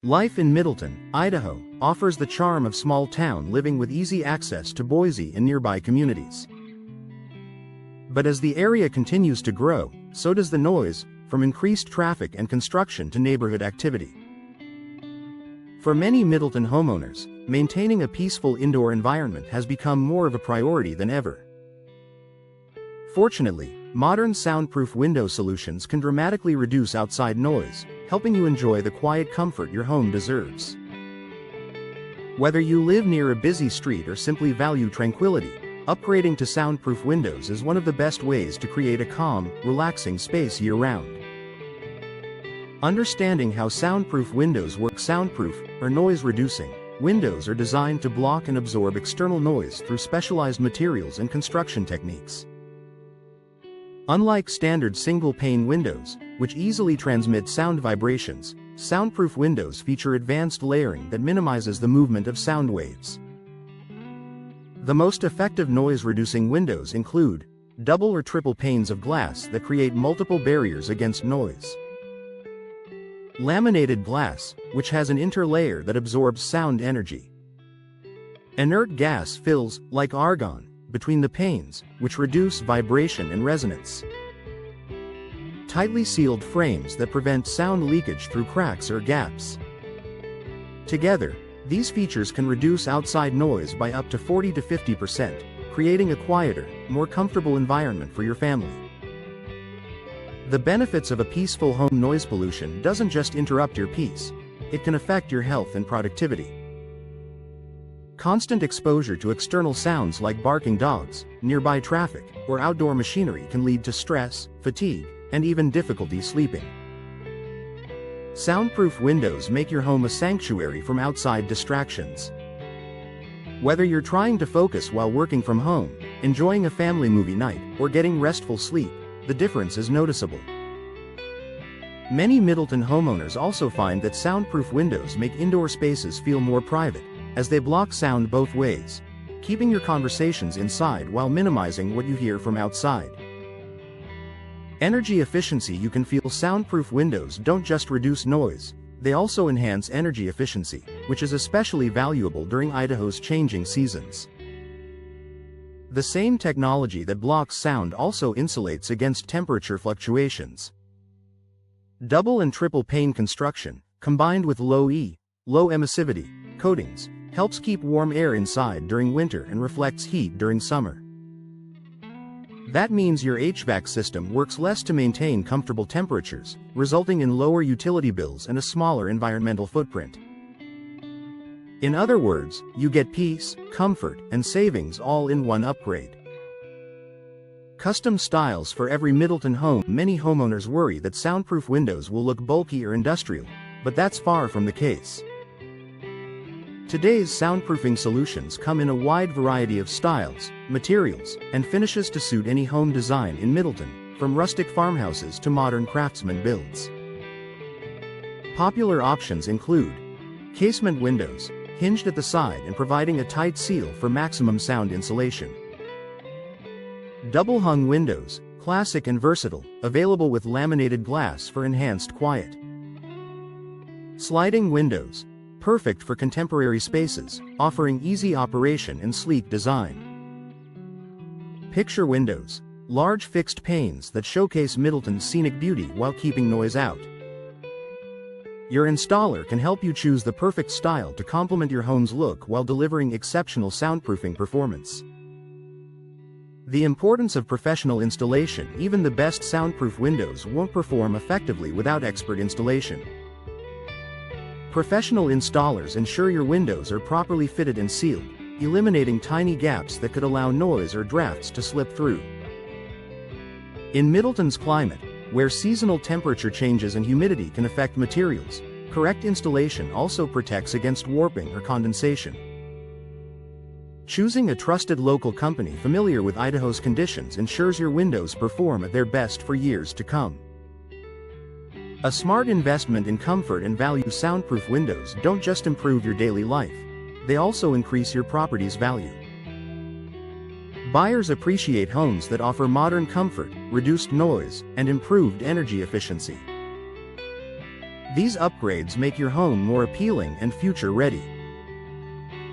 Life in Middleton, Idaho, offers the charm of small town living with easy access to Boise and nearby communities. But as the area continues to grow, so does the noise, from increased traffic and construction to neighborhood activity. For many Middleton homeowners, maintaining a peaceful indoor environment has become more of a priority than ever. Fortunately, modern soundproof window solutions can dramatically reduce outside noise, helping you enjoy the quiet comfort your home deserves. Whether you live near a busy street or simply value tranquility, upgrading to soundproof windows is one of the best ways to create a calm, relaxing space year-round. Understanding how soundproof windows work. Soundproof, or noise-reducing, windows are designed to block and absorb external noise through specialized materials and construction techniques. Unlike standard single-pane windows, which easily transmit sound vibrations, soundproof windows feature advanced layering that minimizes the movement of sound waves. The most effective noise-reducing windows include double or triple panes of glass that create multiple barriers against noise. Laminated glass, which has an interlayer that absorbs sound energy. Inert gas fills, like argon, between the panes, which reduce vibration and resonance. Tightly sealed frames that prevent sound leakage through cracks or gaps. Together, these features can reduce outside noise by up to 40 to 50%, creating a quieter, more comfortable environment for your family. The benefits of a peaceful home. Noise pollution doesn't just interrupt your peace, it can affect your health and productivity. Constant exposure to external sounds like barking dogs, nearby traffic, or outdoor machinery can lead to stress, fatigue, and even difficulty sleeping. Soundproof windows make your home a sanctuary from outside distractions. Whether you're trying to focus while working from home, enjoying a family movie night, or getting restful sleep, the difference is noticeable. Many Middleton homeowners also find that soundproof windows make indoor spaces feel more private, as they block sound both ways, keeping your conversations inside while minimizing what you hear from outside. Energy efficiency. You can feel soundproof windows don't just reduce noise, they also enhance energy efficiency, which is especially valuable during Idaho's changing seasons. The same technology that blocks sound also insulates against temperature fluctuations. Double and triple pane construction, combined with low emissivity coatings, helps keep warm air inside during winter and reflects heat during summer. That means your HVAC system works less to maintain comfortable temperatures, resulting in lower utility bills and a smaller environmental footprint. In other words, you get peace, comfort, and savings all in one upgrade. Custom styles for every Middleton home. Many homeowners worry that soundproof windows will look bulky or industrial, but that's far from the case. Today's soundproofing solutions come in a wide variety of styles, materials, and finishes to suit any home design in Middleton, from rustic farmhouses to modern craftsman builds. Popular options include casement windows, hinged at the side and providing a tight seal for maximum sound insulation. Double-hung windows, classic and versatile, available with laminated glass for enhanced quiet. Sliding windows, perfect for contemporary spaces, offering easy operation and sleek design. Picture windows, large fixed panes that showcase Middleton's scenic beauty while keeping noise out. Your installer can help you choose the perfect style to complement your home's look while delivering exceptional soundproofing performance. The importance of professional installation. Even the best soundproof windows won't perform effectively without expert installation. Professional installers ensure your windows are properly fitted and sealed, eliminating tiny gaps that could allow noise or drafts to slip through. In Middleton's climate, where seasonal temperature changes and humidity can affect materials, correct installation also protects against warping or condensation. Choosing a trusted local company familiar with Idaho's conditions ensures your windows perform at their best for years to come. A smart investment in comfort and value. Soundproof windows don't just improve your daily life, they also increase your property's value. Buyers appreciate homes that offer modern comfort, reduced noise, and improved energy efficiency. These upgrades make your home more appealing and future-ready.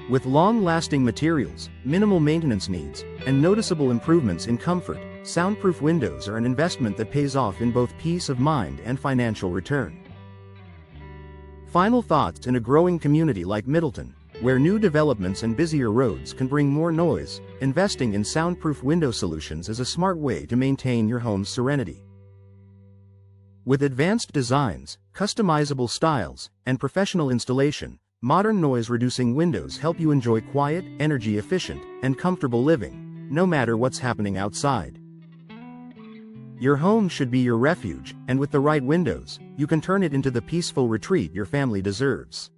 With long-lasting materials, minimal maintenance needs, and noticeable improvements in comfort, soundproof windows are an investment that pays off in both peace of mind and financial return. Final thoughts: in a growing community like Middleton, where new developments and busier roads can bring more noise, investing in soundproof window solutions is a smart way to maintain your home's serenity. With advanced designs, customizable styles, and professional installation, modern noise-reducing windows help you enjoy quiet, energy-efficient, and comfortable living, no matter what's happening outside. Your home should be your refuge, and with the right windows, you can turn it into the peaceful retreat your family deserves.